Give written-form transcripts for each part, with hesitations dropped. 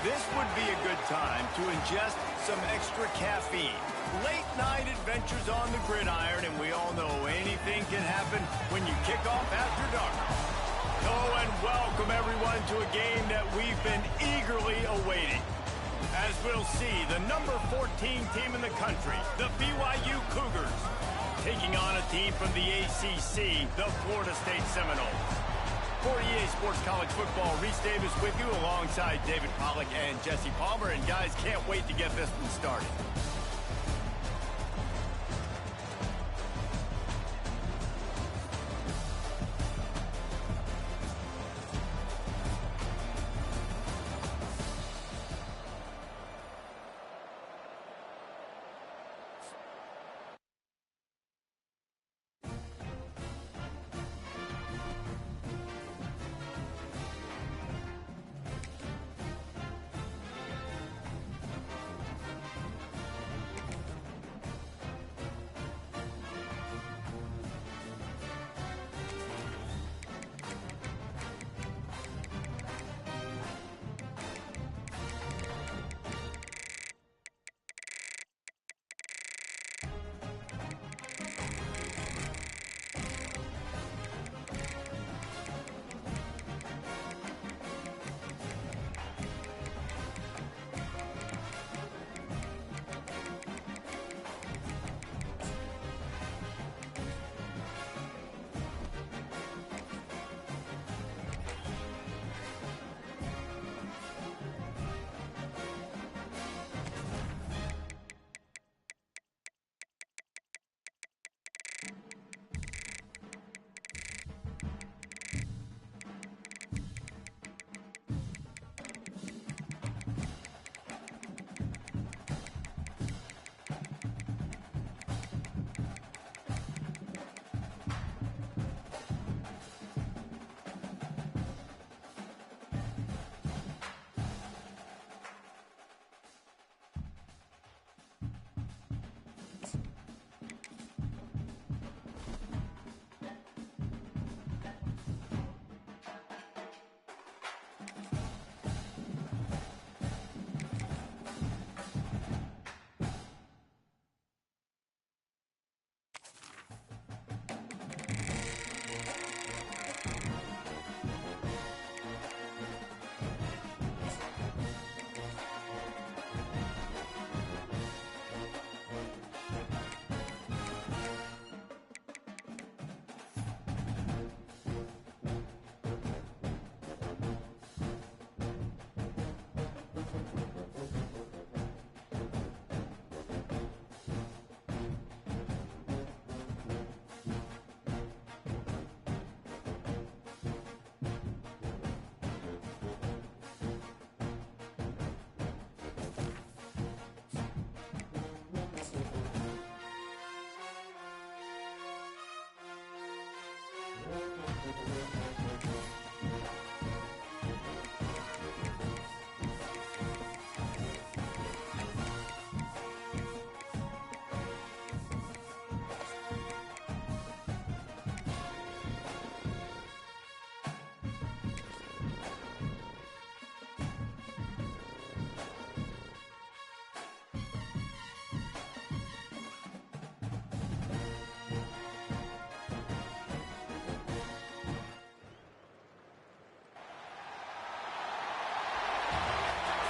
This would be a good time to ingest some extra caffeine. Late night adventures on the gridiron, and we all know anything can happen when you kick off after dark. Oh, and welcome everyone to a game that we've been eagerly awaiting. As we'll see, the number 14 team in the country, the BYU Cougars, taking on a team from the ACC, the Florida State Seminoles. For EA Sports College Football, Reese Davis with you alongside David Pollack and Jesse Palmer. And guys, can't wait to get this one started.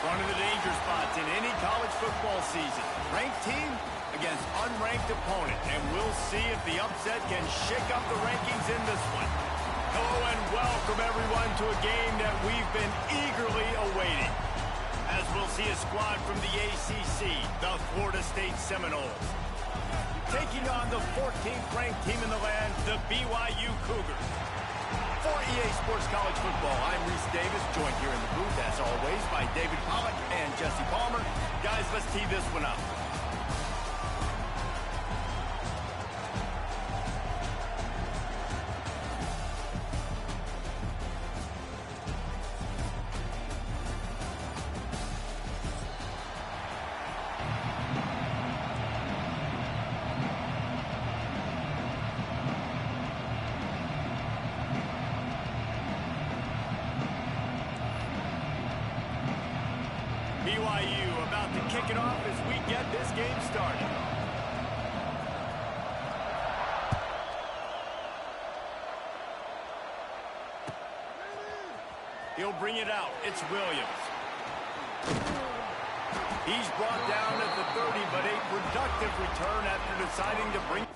One of the danger spots in any college football season. Ranked team against unranked opponent. And we'll see if the upset can shake up the rankings in this one. Hello and welcome everyone to a game that we've been eagerly awaiting. As we'll see a squad from the ACC, the Florida State Seminoles, taking on the 14th ranked team in the land, the BYU Cougars. For EA Sports College Football, I'm Reese Davis, joined here in the booth, as always, by David Pollack and Jesse Palmer. Guys, let's tee this one up. BYU about to kick it off as we get this game started. He'll bring it out. It's Williams. He's brought down at the 30, but a productive return after deciding to bring...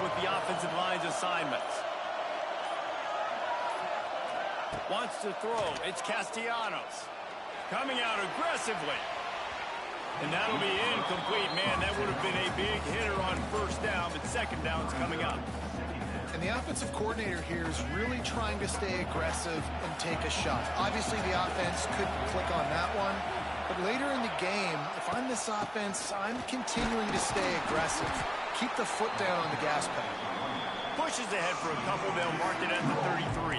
with the offensive line's assignments. Wants to throw. It's Castellanos. Coming out aggressively. And that'll be incomplete. Man, that would have been a big hitter on first down, but second down's coming up. And the offensive coordinator here is really trying to stay aggressive and take a shot. Obviously, the offense couldn't click on that one. But later in the game, if I'm this offense, I'm continuing to stay aggressive. Keep the foot down on the gas pedal. Pushes ahead for a couple. They'll mark it at the 33.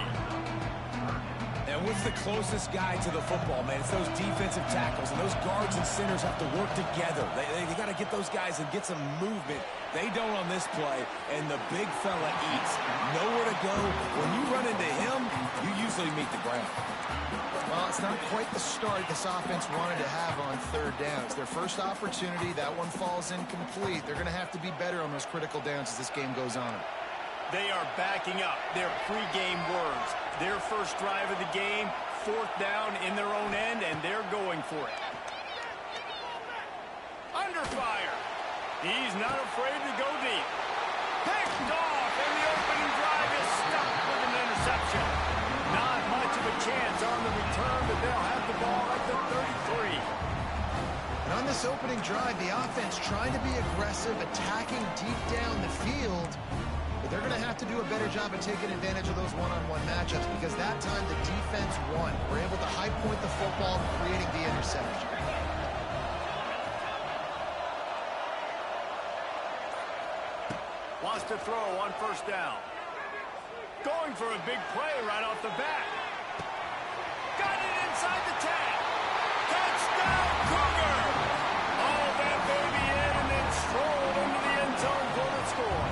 And what's the closest guy to the football, man? It's those defensive tackles, and those guards and centers have to work together. They got to get those guys and get some movement. They don't on this play, and the big fella eats. Nowhere to go. When you run into him, you usually meet the ground. Well, it's not quite the start this offense wanted to have on third downs. Their first opportunity, that one falls incomplete. They're going to have to be better on those critical downs as this game goes on. They are backing up their pregame words. Their first drive of the game, fourth down in their own end, and they're going for it. Under fire. He's not afraid to go deep. Picked off, and the opening drive is stopped with an interception. Not much of a chance on the return, but they'll have the ball at the 33. And on this opening drive, the offense trying to be aggressive, attacking deep down the field. But they're going to have to do a better job of taking advantage of those one-on-one matchups because that time the defense won. We're able to high point the football, creating the interception. Wants to throw on first down. Going for a big play right off the bat. Got it inside the 10. Touchdown, Cougar! All that baby in and then strolled into the end zone for the score.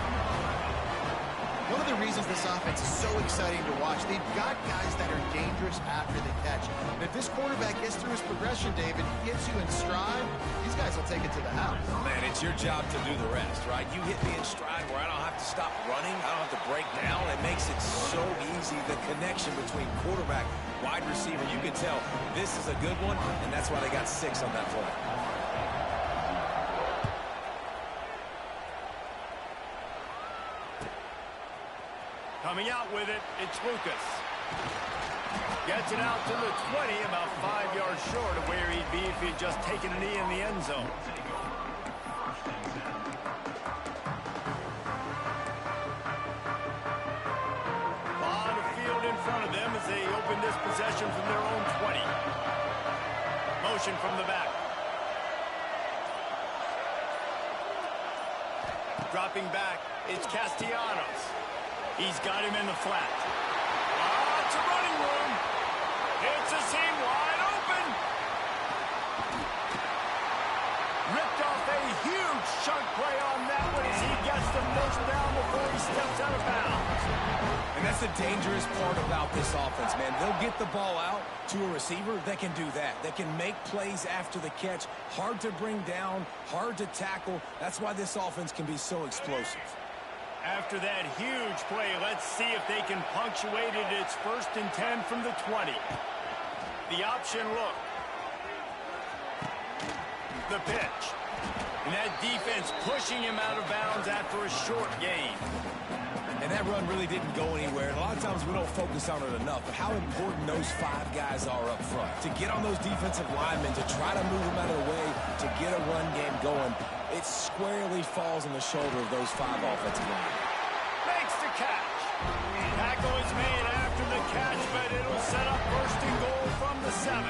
One of the reasons this offense is so exciting to watch, they've got guys that are dangerous after the catch. And if this quarterback gets through his progression, David, he gets you in stride, these guys will take it to the house. Man, it's your job to do the rest, right? You hit me in stride where I don't have to stop running. I don't have to break down. It makes it so easy, the connection between quarterback, wide receiver. You can tell this is a good one, and that's why they got 6 on that play. Coming out with it, it's Lucas. Gets it out to the 20, about 5 yards short of where he'd be if he'd just taken a knee in the end zone. this possession from their own 20. Motion from the back. Dropping back, it's Castellanos. He's got him in the flat. It's a running room. It's a seam wide open. Ripped off a huge chunk play on that one as he gets the first down before he steps out of bounds. And that's the dangerous part about this offense, man. They'll get the ball out to a receiver that can do that. That can make plays after the catch. Hard to bring down, hard to tackle. That's why this offense can be so explosive. After that huge play, let's see if they can punctuate it. It's 1st and 10 from the 20. The option look. The pitch. And that defense pushing him out of bounds after a short gain. And that run really didn't go anywhere. And a lot of times we don't focus on it enough, but how important those 5 guys are up front. To get on those defensive linemen, to try to move them out of the way, to get a run game going, it squarely falls on the shoulder of those 5 offensive linemen. Makes the catch. Tackle is made after the catch, but it'll set up 1st and goal from the 7.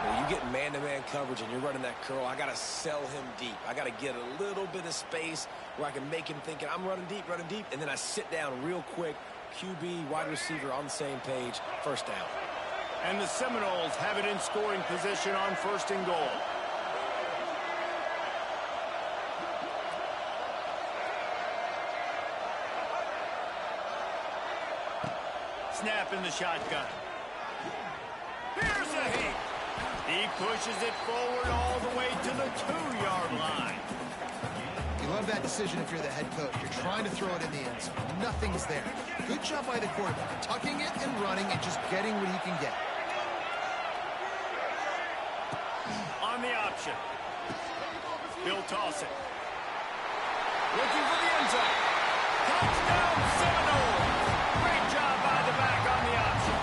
When you get man-to-man coverage and you're running that curl, I got to sell him deep. I got to get a little bit of space where I can make him thinking I'm running deep, and then I sit down real quick. QB, wide receiver on the same page, 1st down. And the Seminoles have it in scoring position on 1st and goal. Snap in the shotgun. Here's a heat. He pushes it forward all the way to the 2-yard line. You love that decision if you're the head coach. You're trying to throw it in the end zone. Nothing's there. Good job by the quarterback, tucking it and running and just getting what he can get. On the option. He'll toss it. Looking for the end zone. Touchdown Seminoles. Great job by the back on the option.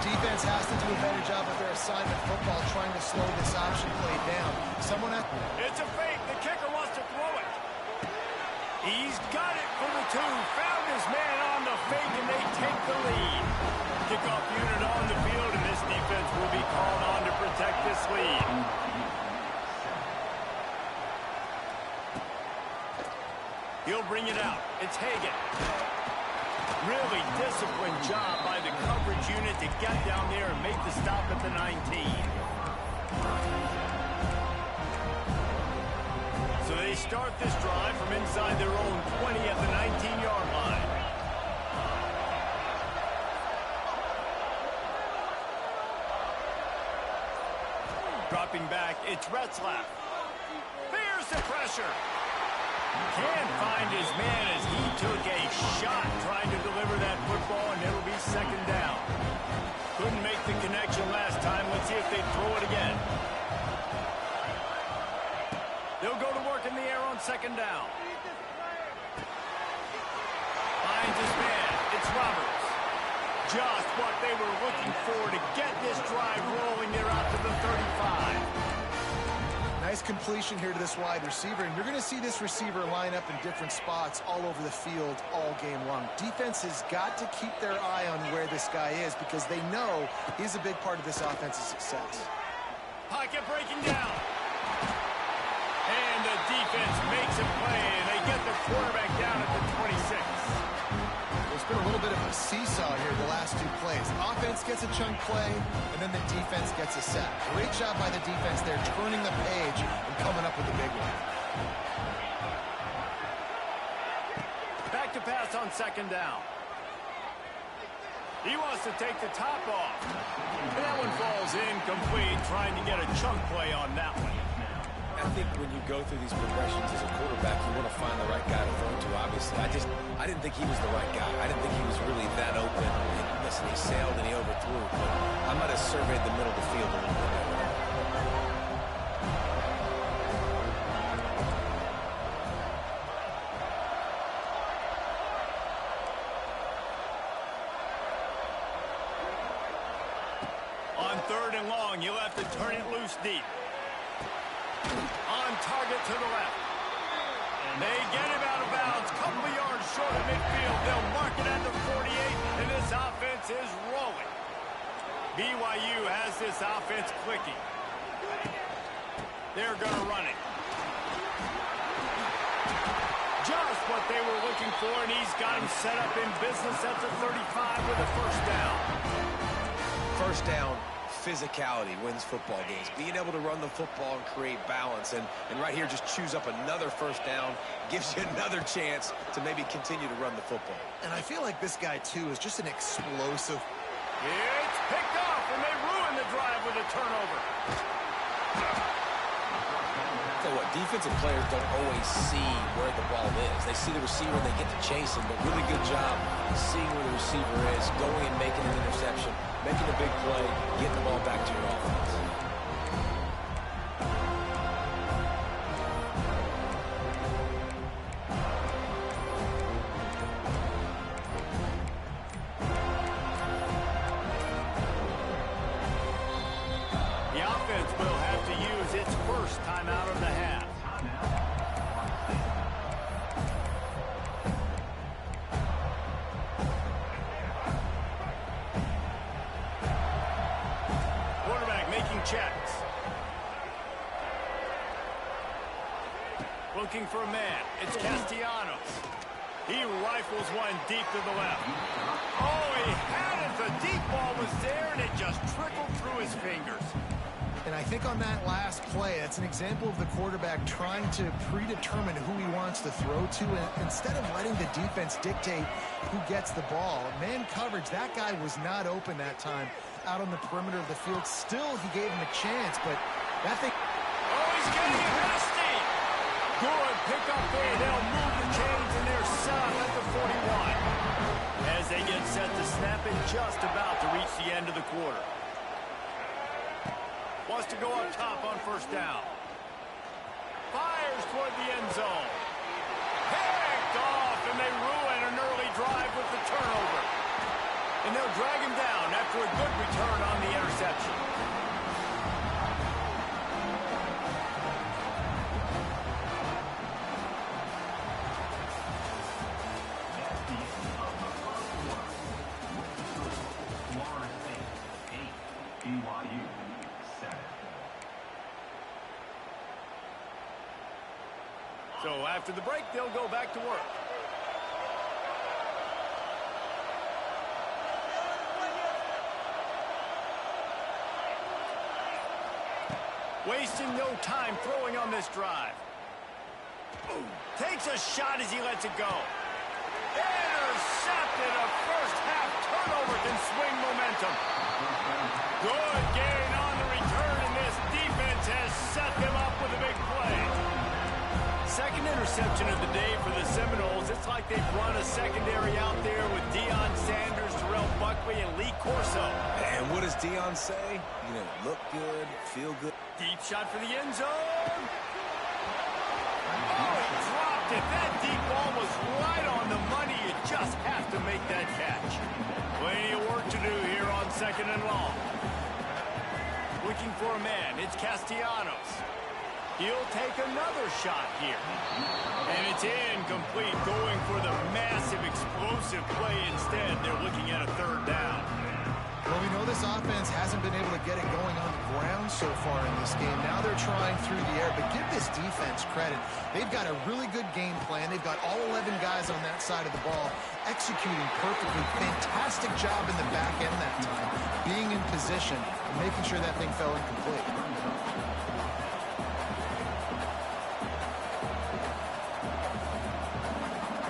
Defense has to do a better job with their assignment football, trying to slow this option play down. It's a fake. The kicker wants to throw it. He's got it for the 2. Found his man on the fake, and they take the lead. Kickoff unit on the field, and this defense will be called on to protect this lead. He'll bring it out. It's Hagan. Really disciplined job by the coverage unit to get down there and make the stop at the 19. So they start this drive from inside their own 20 at the 19-yard line. Dropping back, it's Retzlaff. There's the pressure. Can't find his man as he took a shot trying to deliver that football, and it'll be 2nd down. Couldn't make the connection last time. Let's see if they throw it again. They'll go to work in the air on 2nd down. Finds his man. It's Roberts. Just what they were looking for to get this drive rolling. They're out to the 35. Nice completion here to this wide receiver, and you're going to see this receiver line up in different spots all over the field all game long. Defense has got to keep their eye on where this guy is because they know he's a big part of this offense's success. Pocket breaking down. And the defense makes a play, and they get the quarterback down at the 26. It's been a little bit of a seesaw here the last 2 plays. Offense gets a chunk play, and then the defense gets a sack. Great job by the defense there, turning the page and coming up with a big one. Back to pass on 2nd down. He wants to take the top off. And that one falls incomplete, trying to get a chunk play on that one. I think when you go through these progressions as a quarterback, you want to find the right guy to throw to, obviously. I didn't think he was the right guy. I didn't think he was really that open. Listen, he sailed and he overthrew, but I might have surveyed the middle of the field a little bit better. On 3rd and long, you'll have to turn it loose deep. On target to the left. They get him out of bounds. Couple yards short of midfield. They'll mark it at the 48, and this offense offense is rolling. BYU has this offense clicking. They're going to run it. Just what they were looking for, and he's got him set up in business at the 35 with a first down. First down, physicality wins football games. Being able to run the football and create balance. And right here, just choose up another first down, gives you another chance to maybe continue to run the football. And I feel like this guy, too, is just an explosive. It's picked off, and they ruin the drive with a turnover. Tell you what, defensive players don't always see where the ball is. They see the receiver and they get to chase him, but really good job seeing where the receiver is, going and making an interception, making a big play, getting the ball back to your offense. The offense will have to use its first timeout of the half. Quarterback making checks. Looking for a man. It's Castellanos. He rifles one deep to the left. Oh, he had it. The deep ball was there, and it just trickled through his fingers. And I think on that last play, that's an example of the quarterback trying to predetermine who he wants to throw to, and instead of letting the defense dictate who gets the ball. Man coverage, that guy was not open that time out on the perimeter of the field. Still, he gave him a chance, but that thing... Oh, he's getting it nasty. Good pick up there. They'll move the chains, and they're set up at the 41. As they get set to snap it, just about to reach the end of the quarter. Wants to go up top on first down. Fires toward the end zone. Picked off, and they ruin an early drive with the turnover. And they'll drag him down after a good return on the interception. So after the break, they'll go back to work. Wasting no time throwing on this drive. Takes a shot as he lets it go. Intercepted. A first half turnover can swing momentum. Good gain on the return, and this defense has set them up with a big play. Second interception of the day for the Seminoles. It's like they've run a secondary out there with Deion Sanders, Terrell Buckley, and Lee Corso. And what does Deion say? You know, look good, feel good. Deep shot for the end zone. Oh, he dropped it. That deep ball was right on the money. You just have to make that catch. Plenty of work to do here on second and long. Looking for a man. It's Castellanos. He'll take another shot here. And it's incomplete, going for the massive explosive play instead. They're looking at a third down. Well, we know this offense hasn't been able to get it going on the ground so far in this game. Now they're trying through the air, but give this defense credit. They've got a really good game plan. They've got all 11 guys on that side of the ball executing perfectly. Fantastic job in the back end that time, being in position and making sure that thing fell incomplete.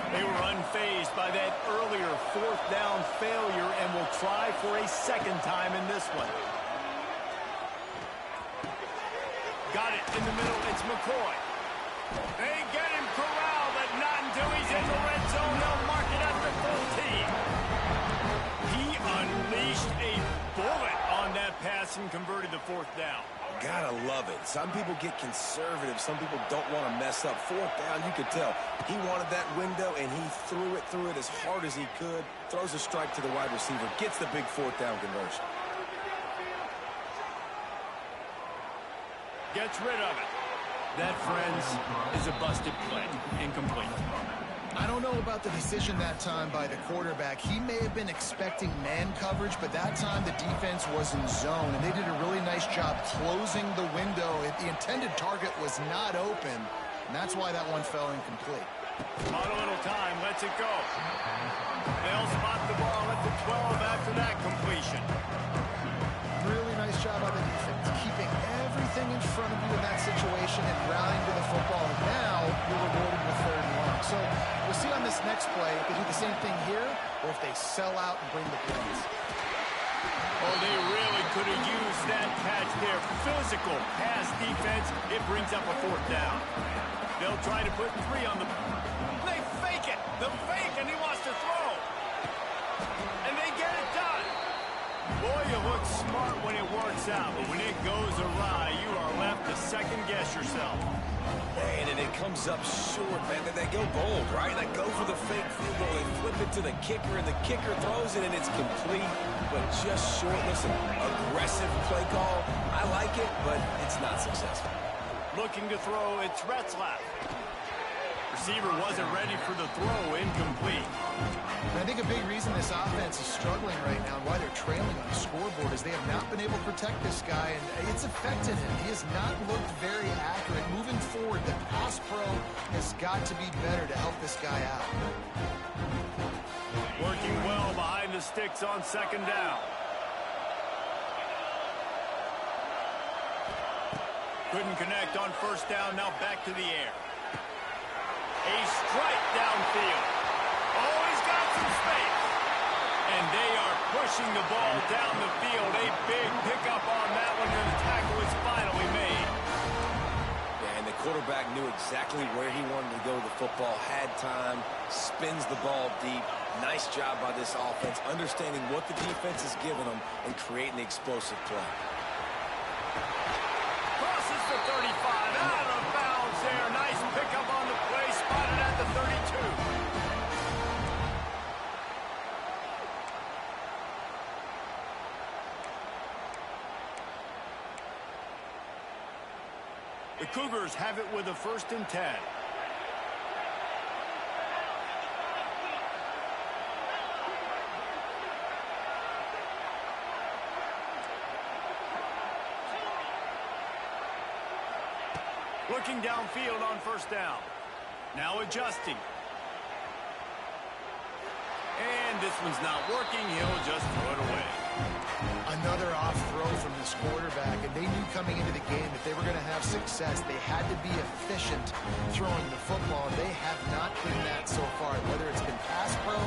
They were unfazed by that earlier fourth down failure and will try for a second time in this one. Got it in the middle. It's McCoy. They get him corralled, but not until he's in the red zone. They'll mark it at the 14. He unleashed a bullet on that pass and converted the fourth down. Gotta love it. Some people get conservative. Some people don't want to mess up. Fourth down, you could tell. He wanted that window, and he threw it as hard as he could. Throws a strike to the wide receiver. Gets the big fourth down conversion. Gets rid of it. That, friends, is a busted play. Incomplete. I don't know about the decision that time by the quarterback. He may have been expecting man coverage, but that time the defense was in zone, and they did a really nice job closing the window. The intended target was not open, and that's why that one fell incomplete. On a little time, lets it go. They'll spot the ball at the 12 after that completion. Really nice job on the defense, keeping everything in front of you in that situation and rallying to the football. And now you're rewarded with 3rd and long. So we'll see on this next play if they do the same thing here or if they sell out and bring the plays. Oh, they really could have used that catch there. Physical pass defense. It brings up a 4th down. They'll try to put 3 on the... They fake it. The fake, and he wants to throw. And they get it done. Boy, you look smart when it works out, but when it goes awry, you are left to second-guess yourself. Man, and it comes up short, man. They go bold, right? They go for the fake field goal. They flip it to the kicker, and the kicker throws it, and it's complete, but just short. Listen, aggressive play call. I like it, but it's not successful. Looking to throw, it's Retzlaff. Receiver wasn't ready for the throw, incomplete. And I think a big reason this offense is struggling right now and why they're trailing on the scoreboard is they have not been able to protect this guy, and it's affected him. He has not looked very accurate. Moving forward, the pass pro has got to be better to help this guy out. Working well behind the sticks on 2nd down. Couldn't connect on 1st down, now back to the air. A strike downfield. Oh, he's got some space. And they are pushing the ball down the field. A big pickup on that one, and the tackle is finally made. Yeah, and the quarterback knew exactly where he wanted to go with the football, had time, spins the ball deep. Nice job by this offense, understanding what the defense is giving them and creating the explosive play. Crosses the 35, out of bounds there. Nice pickup on the play, spotted at the 32. The Cougars have it with a 1st and 10. Looking downfield on 1st down. Now adjusting. And this one's not working. He'll just throw it away. Another off throw from this quarterback, and they knew coming into the game that they were going to have success. They had to be efficient throwing the football. They have not been that so far. Whether it's been pass pro,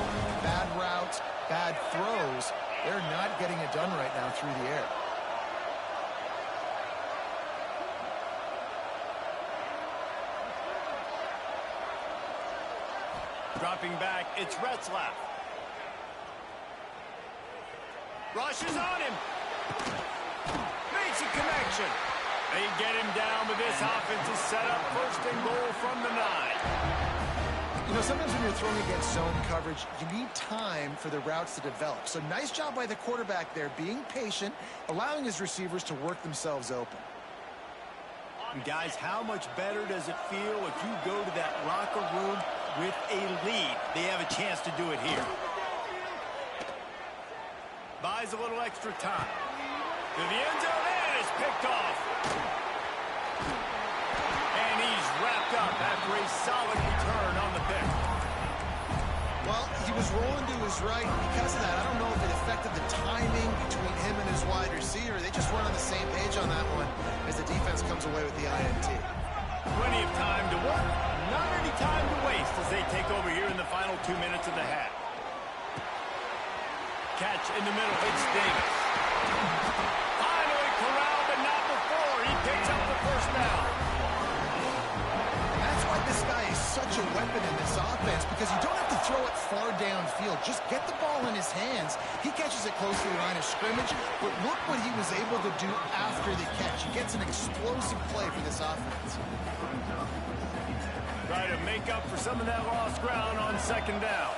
bad routes, bad throws, they're not getting it done right now through the air. Dropping back, it's Retzlaff. Rushes on him. Makes a connection. They get him down, but this offense is set up 1st and goal from the 9. You know, sometimes when you're throwing against zone coverage, you need time for the routes to develop. So nice job by the quarterback there, being patient, allowing his receivers to work themselves open. And guys, how much better does it feel if you go to that locker room with a lead? They have a chance to do it here. Buys a little extra time. To the end zone, and it's picked off. And he's wrapped up after a solid return on the pick. Well, he was rolling to his right. Because of that, I don't know if it affected the timing between him and his wide receiver. They just weren't on the same page on that one as the defense comes away with the INT. Plenty of time to work, not any time to waste as they take over here in the final 2 minutes of the half. Catch in the middle, it's Davis. Finally corralled, but not before. He picks up the 1st down. That's why this guy is such a weapon in this offense, because you don't have to throw it far downfield. Just get the ball in his hands. He catches it close to the line of scrimmage, but look what he was able to do after the catch. He gets an explosive play for this offense. Try to make up for some of that lost ground on 2nd down.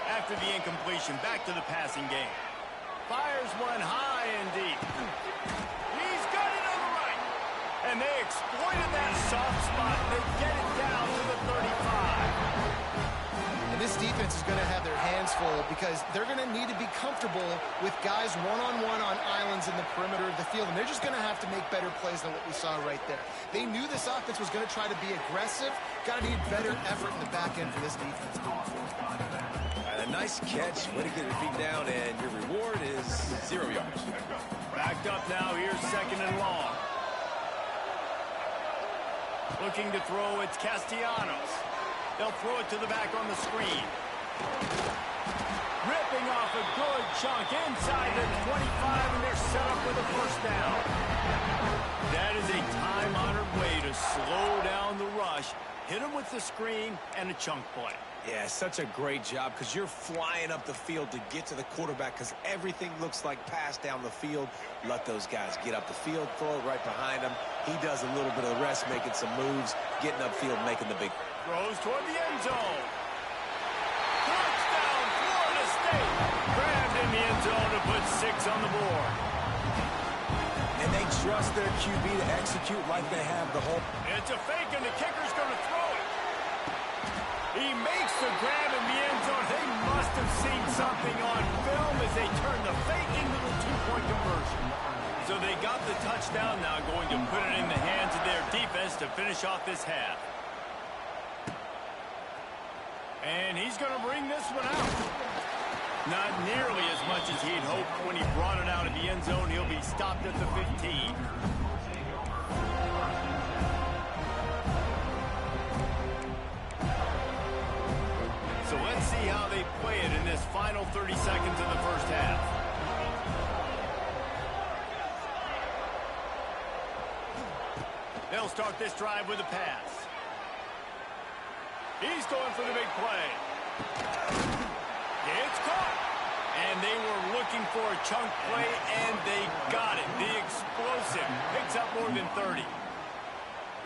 After the incompletion, back to the passing game. Fires one high and deep. He's got it on the right. And they exploited that soft spot. They get it down to the 35. And this defense is going to have their hands full because they're going to need to be comfortable with guys one-on-one on islands in the perimeter of the field, and they're just going to have to make better plays than what we saw right there. They knew this offense was going to try to be aggressive. Got to need better effort in the back end for this defense going forward. A nice catch. Way to get your feet down, and your reward is 0 yards. Backed up now. Here's 2nd and long. Looking to throw, it's Castellanos. They'll throw it to the back on the screen. Ripping off a good chunk inside the 25, and they're set up with a first down. That is a time-honored way to slow down the rush, hit them with the screen, and a chunk play. Yeah, such a great job because you're flying up the field to get to the quarterback because everything looks like pass down the field. Let those guys get up the field, throw it right behind him. He does a little bit of the rest, making some moves, getting upfield, making the big. Throws toward the end zone. Touchdown, Florida State. Grabbed in the end zone to put 6 on the board. And they trust their QB to execute like they have the whole. It's a fake, and the kicker's going to throw it. He makes the grab in the end zone. They must have seen something on film as they turn the fake into the 2-point conversion. So they got the touchdown, now going to put it in the hands of their defense to finish off this half. And he's going to bring this one out. Not nearly as much as he'd hoped when he brought it out of the end zone. He'll be stopped at the 15. So let's see how they play it in this final 30 seconds of the first half. They'll start this drive with a pass. He's going for the big play. It's caught. And they were looking for a chunk play, and they got it. The explosive picks up more than 30.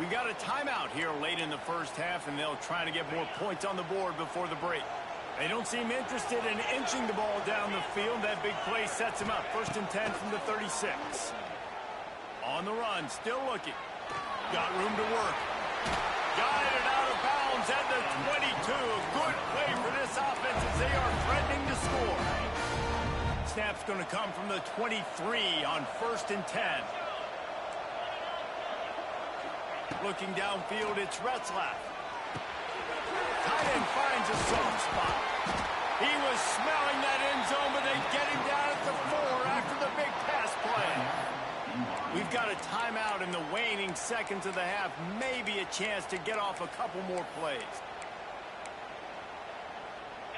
We got a timeout here late in the first half, and they'll try to get more points on the board before the break. They don't seem interested in inching the ball down the field. That big play sets them up. 1st and 10 from the 36. On the run, still looking. Got room to work. Got it out of bounds at the 22. Good play for this offense as they are threatening to score. Snap's going to come from the 23 on 1st and 10. Looking downfield, it's Retzlaff. Tight end finds a soft spot. He was smelling that end zone, but they get him down at the 4 after the big pass play. We've got a timeout in the waning seconds of the half. Maybe a chance to get off a couple more plays.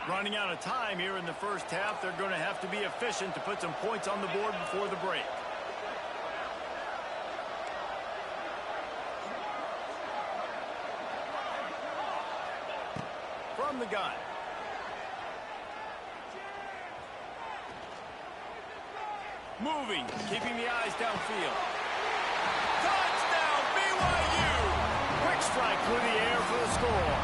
Running out of time here in the first half. They're going to have to be efficient to put some points on the board before the break. From the gun. Moving, keeping the eyes downfield. Touchdown, BYU! Quick strike through the air for the score.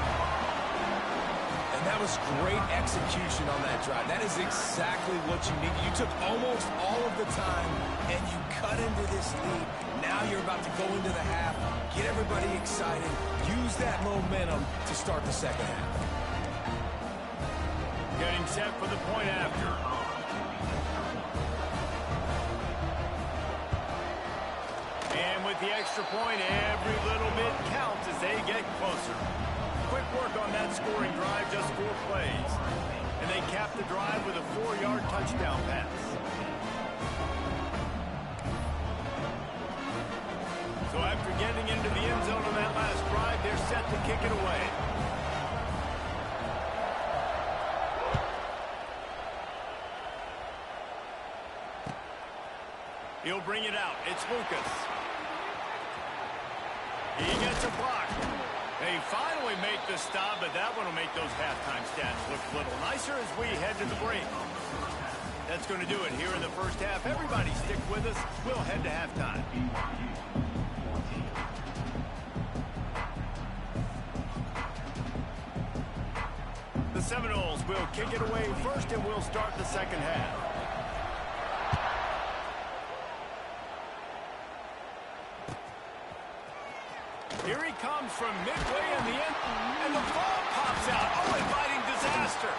And that was great execution on that drive. That is exactly what you need. You took almost all of the time, and you cut into this lead. Now you're about to go into the half, get everybody excited, use that momentum to start the second half. Getting set for the point after. And with the extra point, every little bit counts as they get closer. Quick work on that scoring drive, just 4 plays. And they cap the drive with a 4-yard touchdown pass. So after getting into the end zone on that last drive, they're set to kick it away. He'll bring it out. It's Lucas. He gets a block. They finally make the stop, but that one will make those halftime stats look a little nicer as we head to the break. That's going to do it here in the first half. Everybody stick with us. We'll head to halftime. The Seminoles will kick it away first, and we'll start the second half. Here he comes from midway in the end, and the ball pops out. Oh, inviting disaster.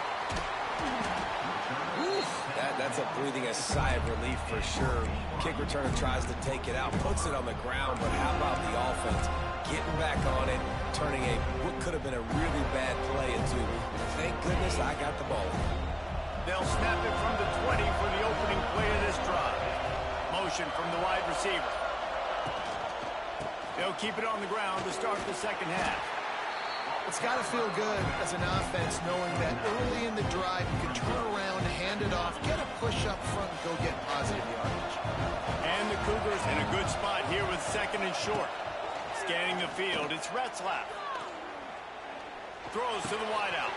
That's a breathing a sigh of relief for sure. Kick returner tries to take it out, puts it on the ground, but how about the offense? Getting back on it, turning what could have been a really bad play into, thank goodness I got the ball. They'll snap it from the 20 for the opening play of this drive. Motion from the wide receiver. They'll keep it on the ground to start the second half. It's got to feel good as an offense knowing that early in the drive you can turn around, hand it off, get a push up front, and go get positive yardage. And the Cougars in a good spot here with second and short. Scanning the field, it's Retzlaff. Throws to the wideout.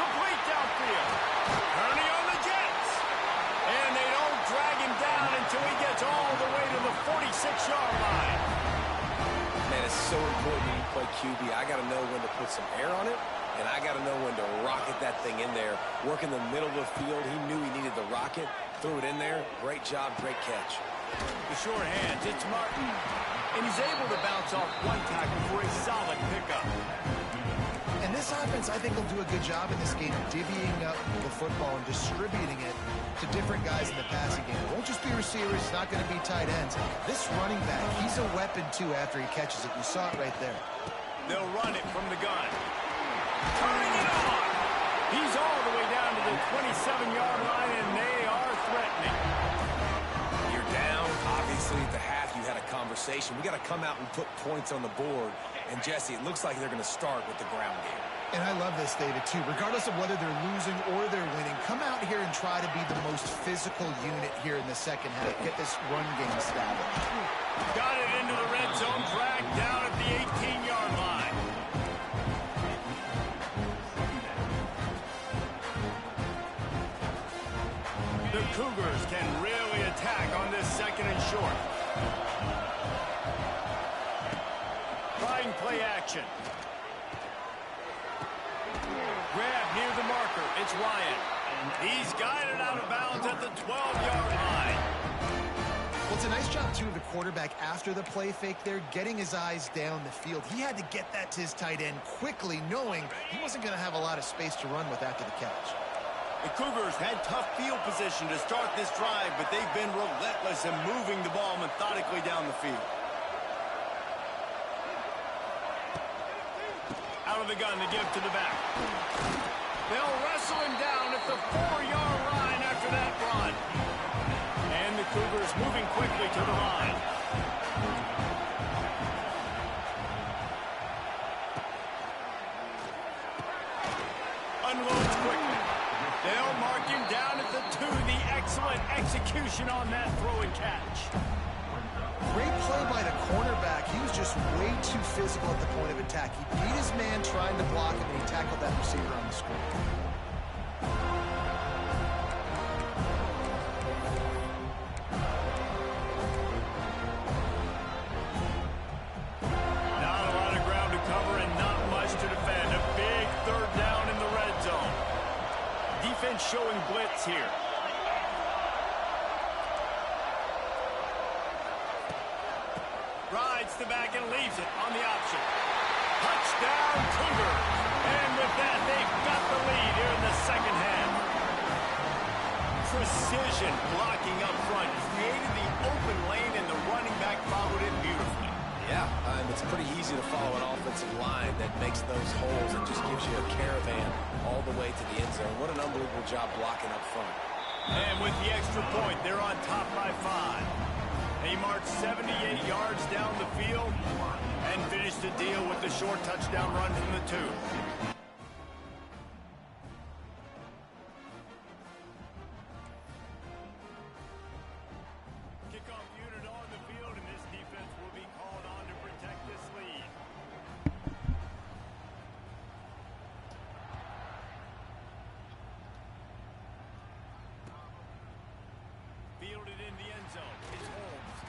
Complete downfield. Turning on the Jets. And they don't drag him down until he gets all the way to the 46-yard line. Man, it's so important when you play QB. I got to know when to put some air on it, and I got to know when to rocket that thing in there. Work in the middle of the field. He knew he needed the rocket. Threw it in there. Great job, great catch. The short hands, it's Martin. And he's able to bounce off one tackle for a solid pickup. And this offense, I think, will do a good job in this game divvying up the football and distributing it to different guys in the passing game. It won't just be receivers. It's not going to be tight ends. This running back, he's a weapon, too, after he catches it. You saw it right there. They'll run it from the gun. Turning it on. He's all the way down to the 27-yard line, and they are threatening. You're down. Obviously, at the half, you had a conversation. We got to come out and put points on the board. And, Jesse, it looks like they're going to start with the ground game. And I love this, David, too. Regardless of whether they're losing or they're winning, come out here and try to be the most physical unit here in the second half. Get this run game established. Got it into the red zone, dragged down at the 18-yard line. The Cougars can really attack on this second and short. Trying play action. Grab near the marker. It's Ryan. He's guided out of bounds at the 12-yard line. Well, it's a nice job, too, of the quarterback after the play fake there, getting his eyes down the field. He had to get that to his tight end quickly, knowing he wasn't going to have a lot of space to run with after the catch. The Cougars had tough field position to start this drive, but they've been relentless in moving the ball methodically down the field. Out of the gun to give to the back. They'll wrestle him down at the 4-yard line after that run. And the Cougars moving quickly to the line. Unloads quickly. They'll mark him down at the 2. The excellent execution on that throw and catch. Great play by the cornerback. He was just way too physical at the point of attack. He beat his man trying to block him, and he tackled that receiver on the screen. Not a lot of ground to cover and not much to defend. A big third down in the red zone. Defense showing blitz here. Rides the back and leaves it on the option. Touchdown, Cougars. And with that, they've got the lead here in the second half. Precision blocking up front created the open lane, and the running back followed it beautifully. Yeah, it's pretty easy to follow an offensive line that makes those holes and just gives you a caravan all the way to the end zone. What an unbelievable job blocking up front. And with the extra point, they're on top by 5. He marched 78 yards down the field and finished the deal with the short touchdown run from the 2. Kickoff unit on the field, and this defense will be called on to protect this lead. Fielded in the end zone. It's Holmes.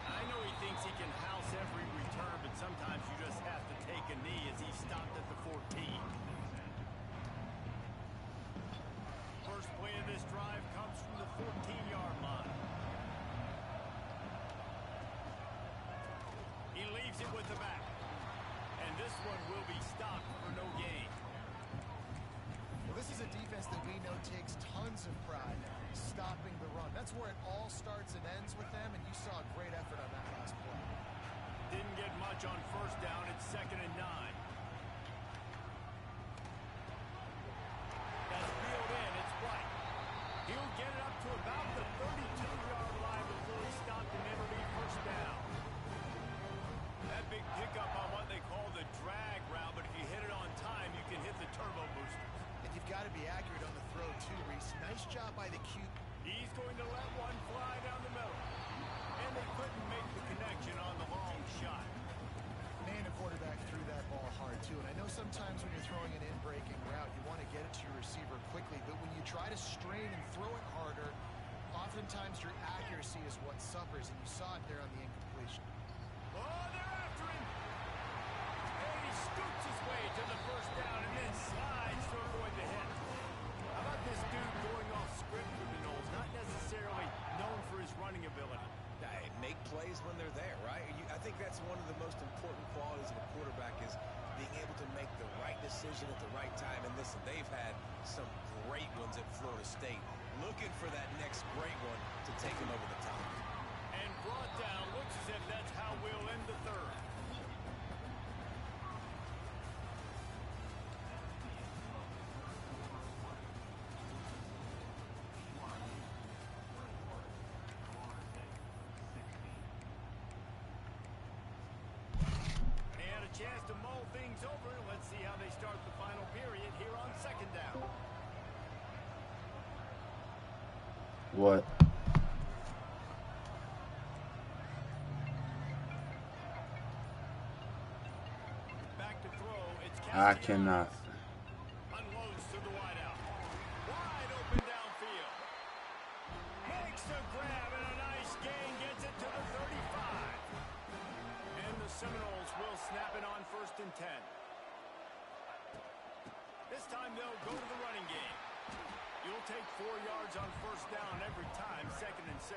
I know he thinks he can house every return, but sometimes you just have to take a knee as he stopped at the 14. First play of this drive comes from the 14-yard line. He leaves it with the back. this one will be stopped for no gain. Well, this is a defense that we know takes tons of pride stopping the run. That's where it all starts and ends with them, and you saw a great effort on that last play. Didn't get much on first down. It's 2nd and 9. That's reeled in. It's White. He'll get it up to about the 32-yard line before he stopped, and it'll be first down. That big pickup on what they call the drag route, but if you hit it on time, you can hit the turbo boosters. And you've got to be accurate on the throw, too, Reese. Nice job by the Q. He's going to let one fly down the middle. And they couldn't make the connection on the long shot. Man, the quarterback threw that ball hard, too. And I know sometimes when you're throwing an in-breaking route, you want to get it to your receiver quickly. But when you try to strain and throw it harder, oftentimes your accuracy is what suffers. And you saw it there on the incompletion. Oh, they're after him. And he scoots his way to the first down and then slides to avoid the hit. How about this dude going off script for the Knowles? Not necessarily known for his running ability. Make plays when they're there, right? I think that's one of the most important qualities of a quarterback is being able to make the right decision at the right time. And listen, they've had some great ones at Florida State. Looking for that next great one to take them over the top. And brought down. Looks as if that's how we'll end the third. Chance to mull things over. Let's see how they start the final period here on 2nd down. What? Back to throw. It's I cannot. Unloads to the wideout. Wide open downfield. Makes a grab and a nice gain. Gets it to the 35. And the Seminoles will snap it on 1st and 10. This time they'll go to the running game. You'll take 4 yards on first down every time, 2nd and 6.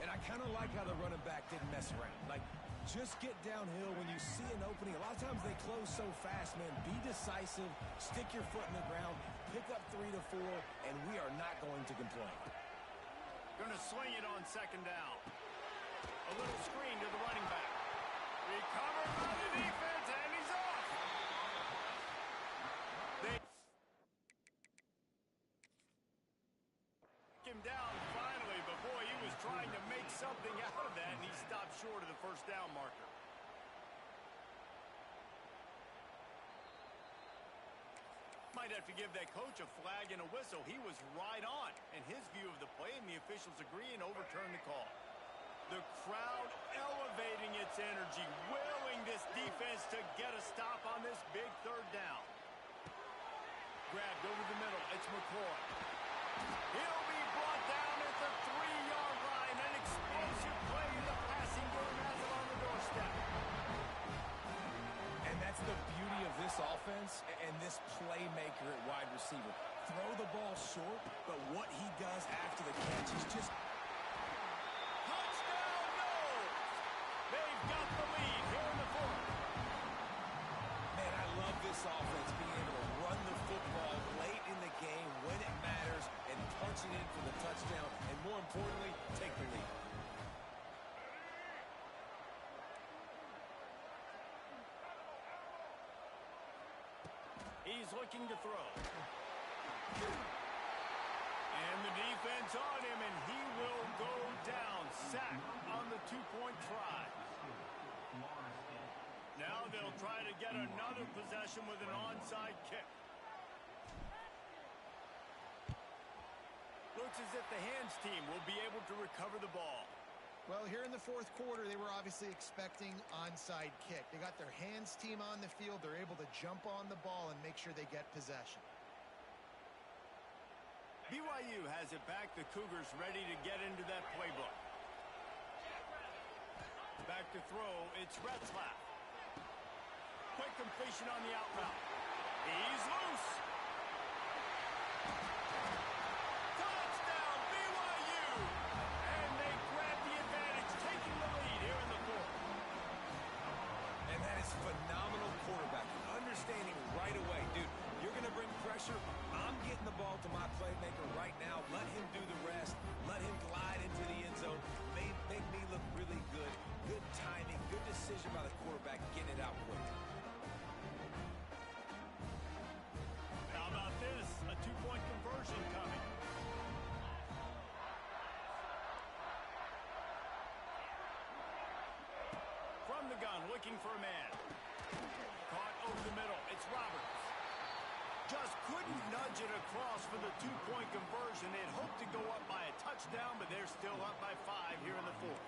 And I kind of like how the running back didn't mess around. Like, just get downhill when you see an opening. A lot of times they close so fast, man. Be decisive, stick your foot in the ground, pick up 3 to 4, and we are not going to complain. Going to swing it on 2nd down. A little screen to the running back. Recovered by the defense, and he's off. They him down finally, but boy, he was trying to make something out of that, and he stopped short of the first down marker. Might have to give that coach a flag and a whistle. He was right on in his view of the play, and the officials agree and overturn the call. The crowd elevating its energy, willing this defense to get a stop on this big 3rd down. Grabbed over the middle. It's McCoy. He'll be brought down at the 3-yard line. An explosive play in the passing game has him on the doorstep. And that's the beauty of this offense and this playmaker at wide receiver. Throw the ball short, but what he does after the catch is just... They've got the lead here in the 4th. Man, I love this offense being able to run the football late in the game when it matters and punching in for the touchdown and, more importantly, take the lead. He's looking to throw. And the defense on him, and he will go down. Sack on the 2-point try. Now they'll try to get another possession with an onside kick. Looks as if the hands team will be able to recover the ball. Well, here in the 4th quarter, they were obviously expecting onside kick. They got their hands team on the field. They're able to jump on the ball and make sure they get possession. BYU has it back. The Cougars ready to get into that playbook. Back to throw. It's Retzlaff. Quick completion on the out route. He's loose. Touchdown, BYU! And they grab the advantage, taking the lead here in the 4th. And that is phenomenal. looking for a man. Caught over the middle. It's Roberts. Just couldn't nudge it across for the two-point conversion. They'd hoped to go up by a touchdown, but they're still up by 5 here in the fourth.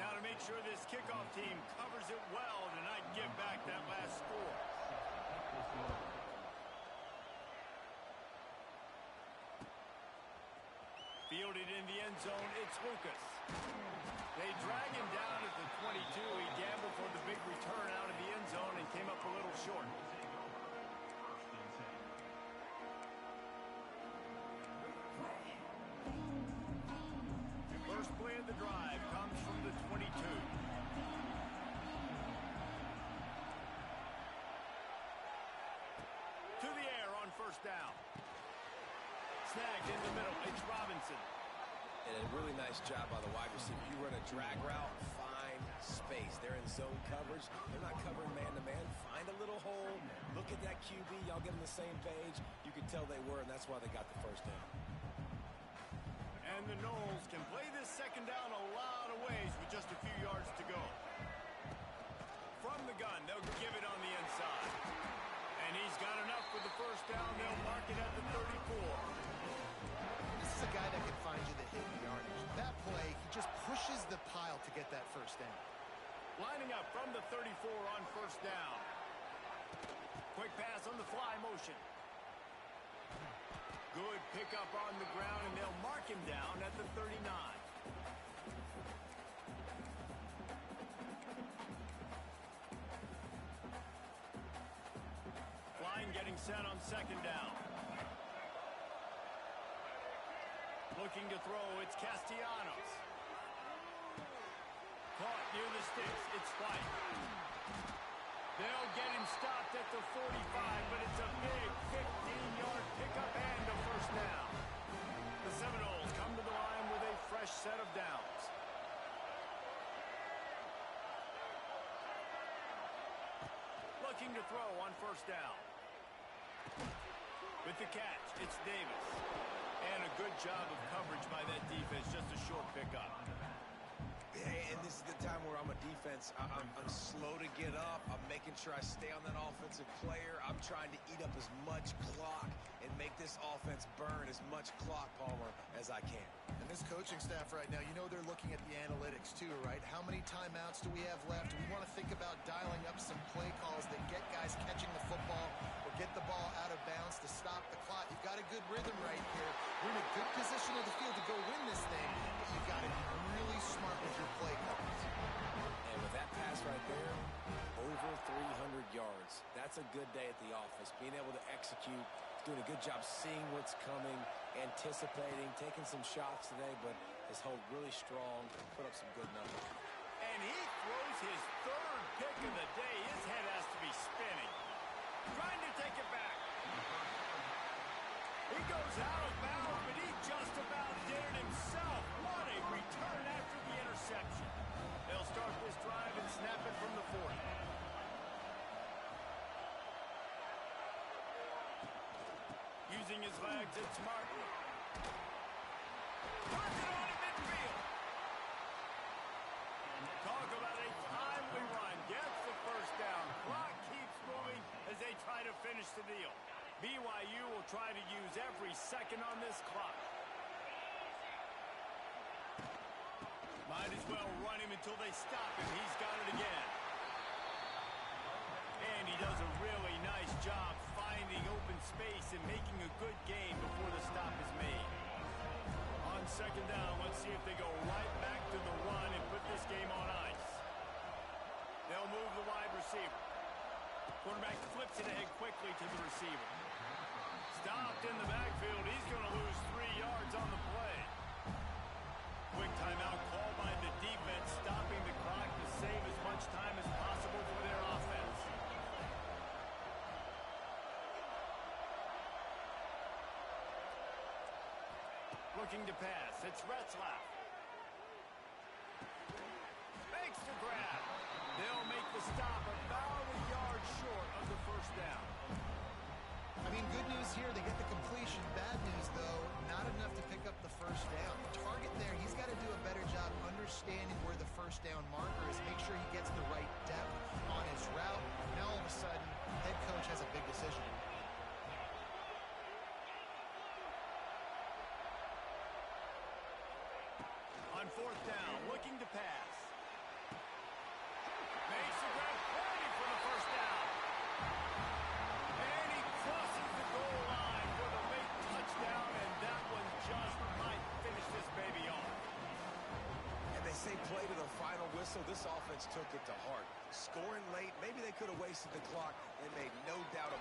Now to make sure this kickoff team covers it well to not give back that last score. Fielded in the end zone, it's Lucas. They drag him down at the 22. He gambled for the big return out of the end zone and came up a little short. First play of the drive comes from the 22. To the air on first down. Snagged in the middle. It's Robinson. And a really nice job by the wide receiver. You run a drag route, find space. They're in zone coverage. They're not covering man-to-man. Find a little hole. Look at that QB. Y'all get on the same page. You can tell they were, and that's why they got the first down. And the Knowles can play this second down a lot of ways with just a few yards to go. From the gun, they'll give it on the inside. And he's got enough for the first down. They'll mark it at the 34. This is a guy that can find you the hidden yardage. That play, he just pushes the pile to get that first down. Lining up from the 34 on first down. Quick pass on the fly motion. Good pickup on the ground, and they'll mark him down at the 39. Line getting set on second down. Looking to throw, it's Castellanos. Caught near the sticks, it's White. They'll get him stopped at the 45, but it's a big 15-yard pickup and a first down. The Seminoles come to the line with a fresh set of downs. Looking to throw on first down. With the catch, it's Davis. And a good job of coverage by that defense, just a short pickup. Hey, and this is the time where I'm a defense. I'm slow to get up. I'm making sure I stay on that offensive player. I'm trying to eat up as much clock and make this offense burn as much clock, Palmer, as I can. And this coaching staff right now, you know they're looking at the analytics too, right? How many timeouts do we have left? We want to think about dialing up some play calls that get guys catching the football or get the ball out of bounds to stop the clock. You've got a good rhythm right here. We're in a good position of the field to go win this thing, but you've got to be really smart with your play calls. And with that pass right there, over 300 yards. That's a good day at the office. Being able to execute, doing a good job seeing what's coming, anticipating, taking some shots today, but has held really strong, put up some good numbers. And he throws his third pick of the day. His head has to be spinning. Trying to take it back. He goes out of bounds, but he just about did it himself. What a return after the interception. They'll start this drive and snap it from the 40. Using his legs, it's Martin. Puts it on at midfield. Talk about a timely run. Gets the first down. Clock keeps moving as they try to finish the deal. BYU will try to use every second on this clock. Might as well run him until they stop him. He's got it again. And he does a really nice job finding open space and making a good game before the stop is made. On second down, let's see if they go right back to the run and put this game on ice. They'll move the wide receiver. Quarterback flips it ahead quickly to the receiver. Stopped in the backfield. He's going to lose 3 yards on the play. Quick timeout called by the defense, stopping the clock to save as much time as possible for their offense. Looking to pass. It's Retzlaff. Makes the grab. They'll make the stop about a yard short of the first down. I mean, good news here, they get the completion. Bad news, though, not enough to pick up the first down. The target there, he's got to do a better job understanding where the first down marker is, make sure he gets the right depth on his route. Now, all of a sudden, head coach has a big decision. On fourth down, looking to pass. Makes the grab, ready for the first down. And he crosses the goal line for the late touchdown, and that one just might finish this baby off. And they say play to the final whistle. This offense took it to heart. Scoring late, maybe they could have wasted the clock and made no doubt